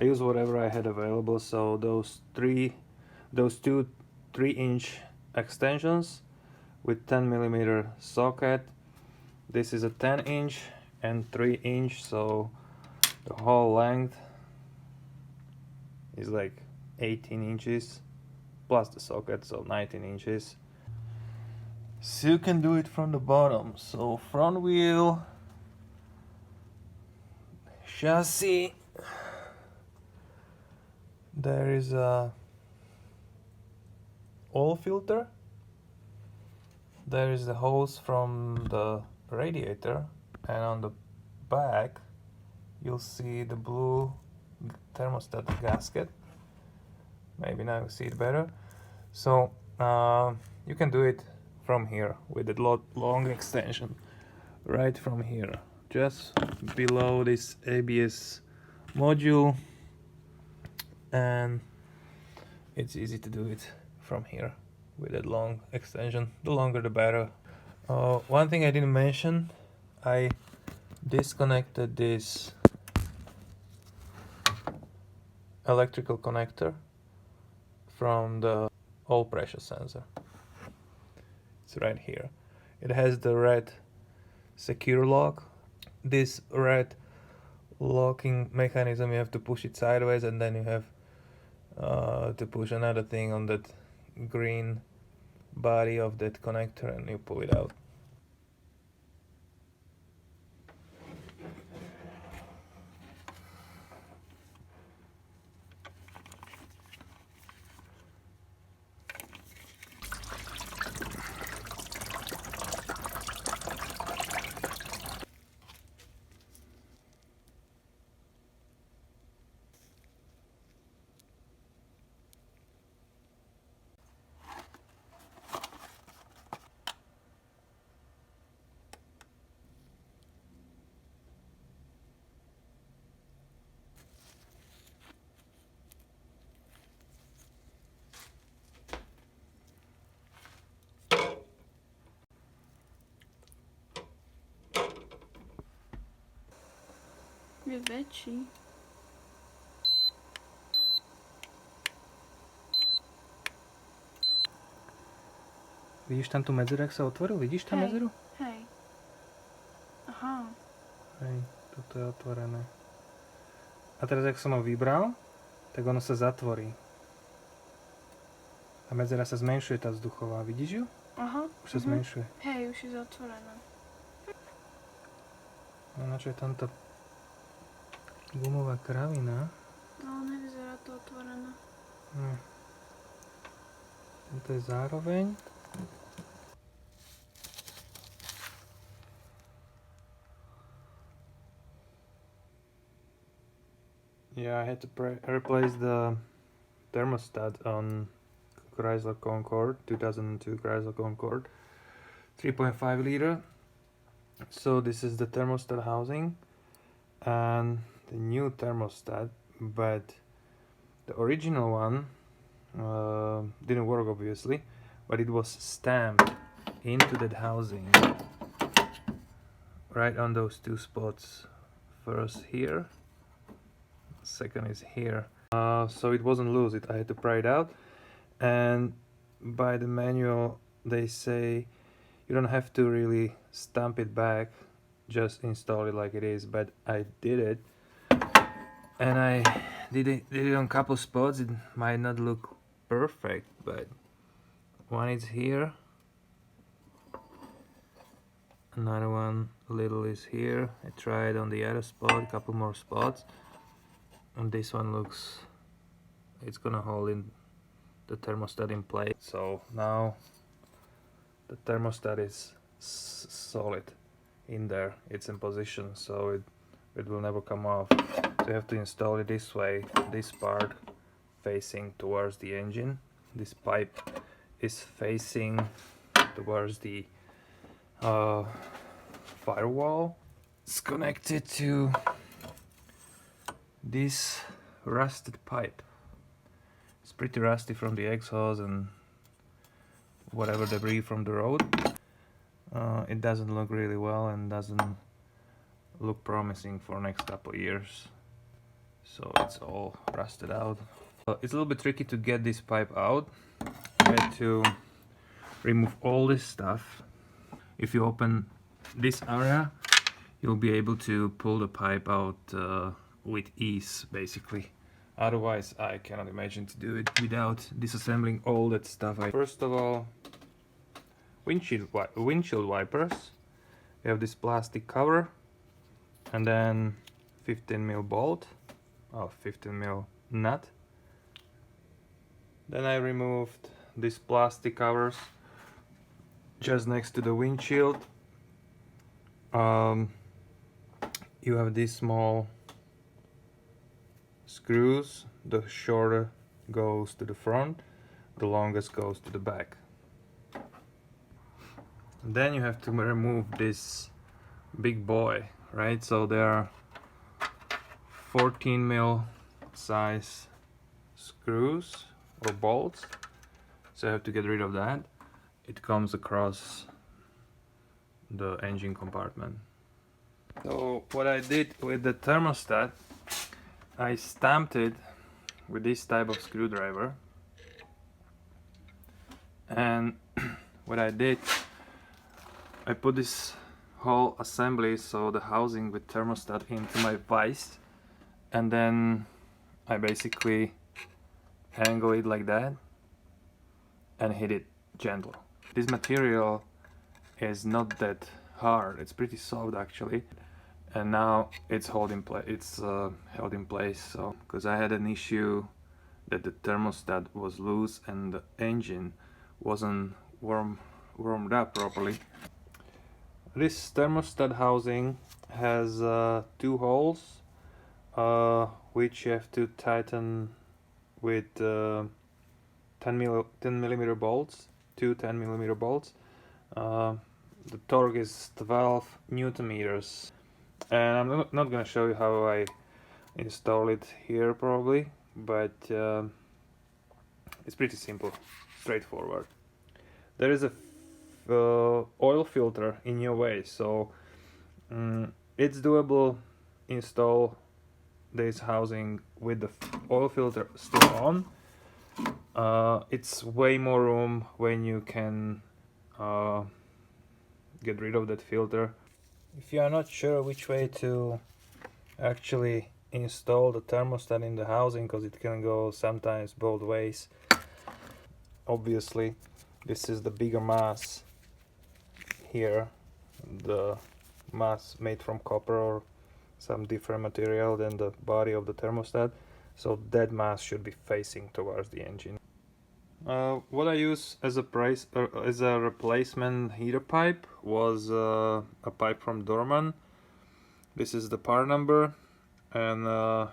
I use whatever I had available. So those two 3-inch extensions with 10mm socket. This is a 10-inch and 3-inch, so the whole length is like 18 inches plus the socket, so 19 inches. So you can do it from the bottom. So front wheel, chassis, there is a oil filter, there is the hose from the radiator, and on the back you'll see the blue thermostat gasket. Maybe now you see it better. So you can do it from here with the long extension, right from here, just below this ABS module, and it's easy to do it from here with that long extension. The longer the better. One thing I didn't mention, I disconnected this electrical connector from the oil pressure sensor. It's right here. It has the red secure lock. This red locking mechanism, you have to push it sideways, and then you have to push another thing on that green body of that connector, and you pull it out. Je väčší. Vidíš tam tu medzeru, jak sa otvoril? Vidíš tam medzeru? Hej. Aha. Hej, toto je otvorené. A teraz, jak som ho vybral, tak ono sa zatvorí. A medzera sa zmenšuje, tá vzduchová. Vidíš ju? Aha. Už sa zmenšuje. Hej, už je zatvorená. No na čo je tam tá gumová kravina? No, nevyzerá to otvorené. Tento je zároveň. Yeah, I had to replace the thermostat on Chrysler Concorde, 2002 Chrysler Concorde, 3.5 liter. So this is the thermostat housing and the new thermostat, but the original one didn't work obviously, but it was stamped into that housing right on those two spots. First here, second is here. So it wasn't loose, I had to pry it out, and by the manual they say you don't have to really stamp it back, just install it like it is, but I did it, and I did it on a couple spots. It might not look perfect, but one is here, another one little is here. I tried on the other spot, a couple more spots, and this one looks, it's gonna hold in the thermostat in place. So now the thermostat is solid in there, it's in position, so it will never come off. So you have to install it this way, this part facing towards the engine. This pipe is facing towards the firewall. It's connected to this rusted pipe. It's pretty rusty from the exhaust and whatever debris from the road. It doesn't look really well and doesn't look promising for next couple of years. so it's all rusted out. It's a little bit tricky to get this pipe out. I had to remove all this stuff. If you open this area, you'll be able to pull the pipe out with ease, basically. Otherwise, I cannot imagine to do it without disassembling all that stuff. First of all, windshield wipers. You have this plastic cover, and then 15mm bolt, 15mm nut. Then I removed these plastic covers just next to the windshield. You have these small screws. The shorter goes to the front, the longest goes to the back. And then you have to remove this big boy, right? So there are 14mm size screws or bolts, so I have to get rid of that. It comes across the engine compartment. So what I did with the thermostat, I stamped it with this type of screwdriver, and what I did, I put this whole assembly, so the housing with thermostat, into my vise, and then I basically angle it like that and hit it gentle. This material is not that hard, it's pretty soft actually, and now it's held in place. So because I had an issue that the thermostat was loose and the engine wasn't warmed up properly. This thermostat housing has 2 holes which you have to tighten with 10mm bolts, 2 10mm bolts. The torque is 12 Newton meters, and I'm not gonna show you how I install it here probably, but it's pretty simple, straightforward. There is a oil filter in your way, so it's doable install this housing with the oil filter still on. It's way more room when you can get rid of that filter. If you are not sure which way to actually install the thermostat in the housing, because it can go sometimes both ways, obviously this is the bigger mass here, the mass made from copper or some different material than the body of the thermostat, so that mass should be facing towards the engine. What I use as a replacement heater pipe was a pipe from Dorman. This is the part number, and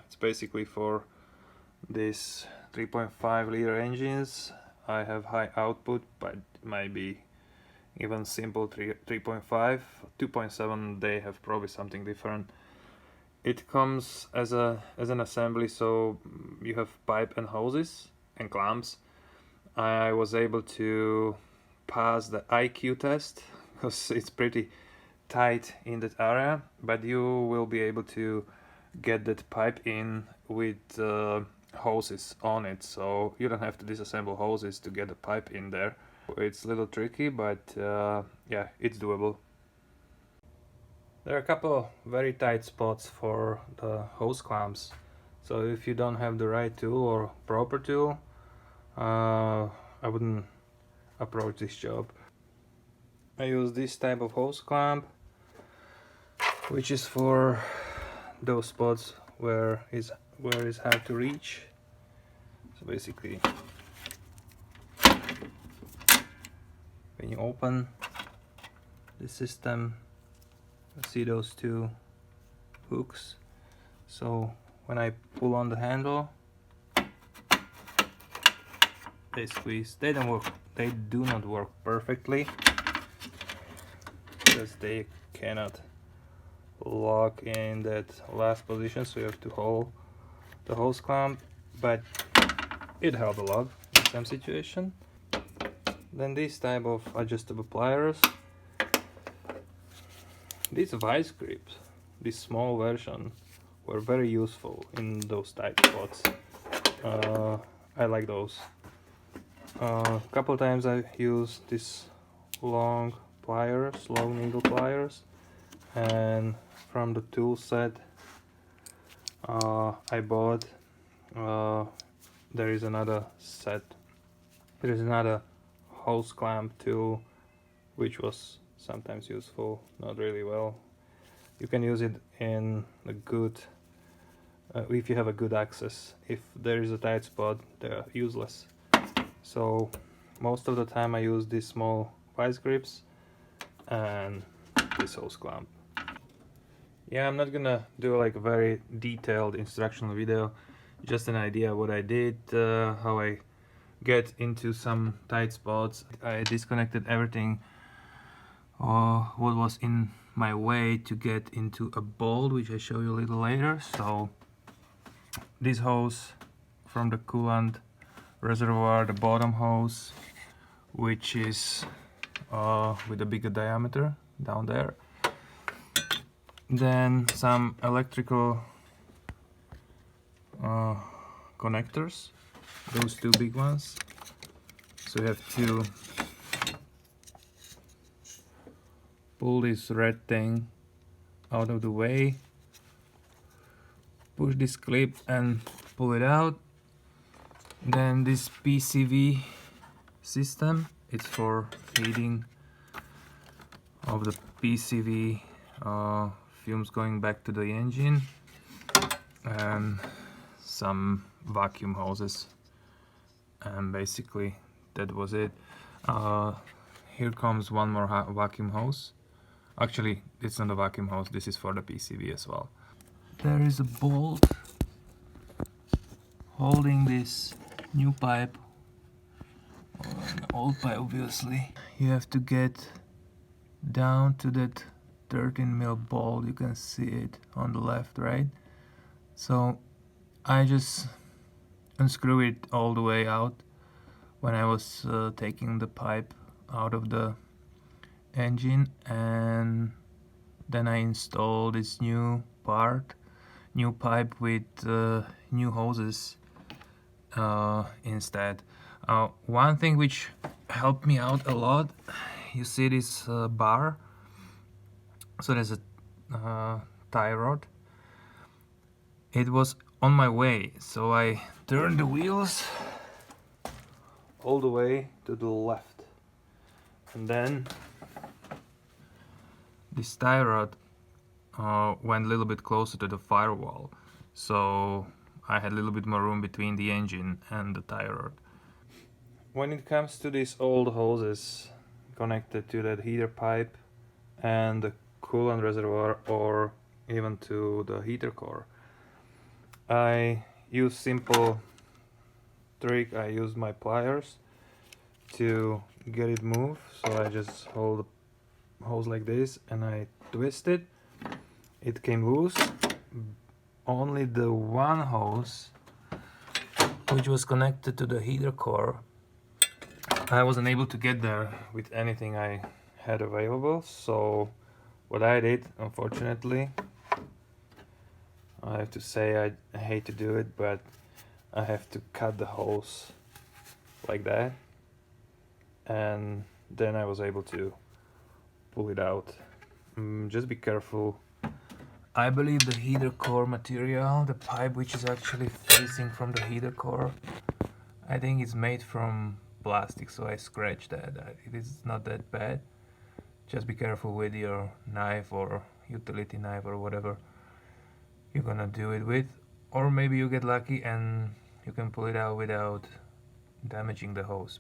it's basically for these 3.5 liter engines. I have high output, but it might be even simple 3.5, 2.7. They have probably something different. It comes as an assembly, so you have pipe and hoses and clamps. I was able to pass the IQ test because it's pretty tight in that area, but you will be able to get that pipe in with hoses on it, so you don't have to disassemble hoses to get the pipe in there. It's a little tricky, but yeah, it's doable. There are a couple very tight spots for the hose clamps, so if you don't have the right tool or proper tool, I wouldn't approach this job. I use this type of hose clamp, which is for those spots where it's hard to reach. So basically, when you open the system, you see those 2 hooks. So when I pull on the handle, they squeeze. They don't work. They do not work perfectly because they cannot lock in that last position, so you have to hold the hose clamp, but it helped a lot in some situation. Then this type of adjustable pliers. These vice grips, this small version, were very useful in those tight spots. I like those. A couple times I used this long pliers, long needle pliers, and from the tool set I bought, there is another set. There is another hose clamp tool, which was sometimes useful, not really well. You can use it in a good, if you have a good access. If there is a tight spot, they are useless. So most of the time I use these small vice grips and this hose clamp. Yeah, I'm not gonna do like a very detailed instructional video, just an idea what I did, how I get into some tight spots. I disconnected everything what was in my way to get into a bolt, which I show you a little later. So this hose from the coolant reservoir, the bottom hose, which is with a bigger diameter down there. Then some electrical connectors, those two big ones. So we have to pull this red thing out of the way, push this clip and pull it out. Then this PCV system, it's for feeding of the PCV fumes going back to the engine, and some vacuum hoses, and basically that was it. Here comes one more vacuum hose. Actually, it's not a vacuum hose, this is for the PCV as well. There is a bolt holding this new pipe, or an old pipe obviously. You have to get down to that 13mm bolt, you can see it on the left, right? So I just unscrew it all the way out when I was taking the pipe out of the engine, and then I installed this new pipe with new hoses instead. One thing which helped me out a lot, you see this bar, so there's a tie rod. It was on my way, so I turned the wheels all the way to the left, and then this tie rod went a little bit closer to the firewall, so I had a little bit more room between the engine and the tie rod. When it comes to these old hoses connected to that heater pipe and the coolant reservoir, or even to the heater core, I use simple trick. I use my pliers to get it moved. So I just hold the hose like this and I twist it. It came loose. Only the one hose, which was connected to the heater core, I wasn't able to get there with anything I had available. So what I did, unfortunately, I have to say I hate to do it, but I have to cut the hose like that, and then I was able to pull it out. Just be careful. I believe the heater core material, the pipe which is actually facing from the heater core, I think it's made from plastic, so I scratched that. It is not that bad. Just be careful with your knife or utility knife or whatever you're gonna do it with, or maybe you get lucky and you can pull it out without damaging the hose.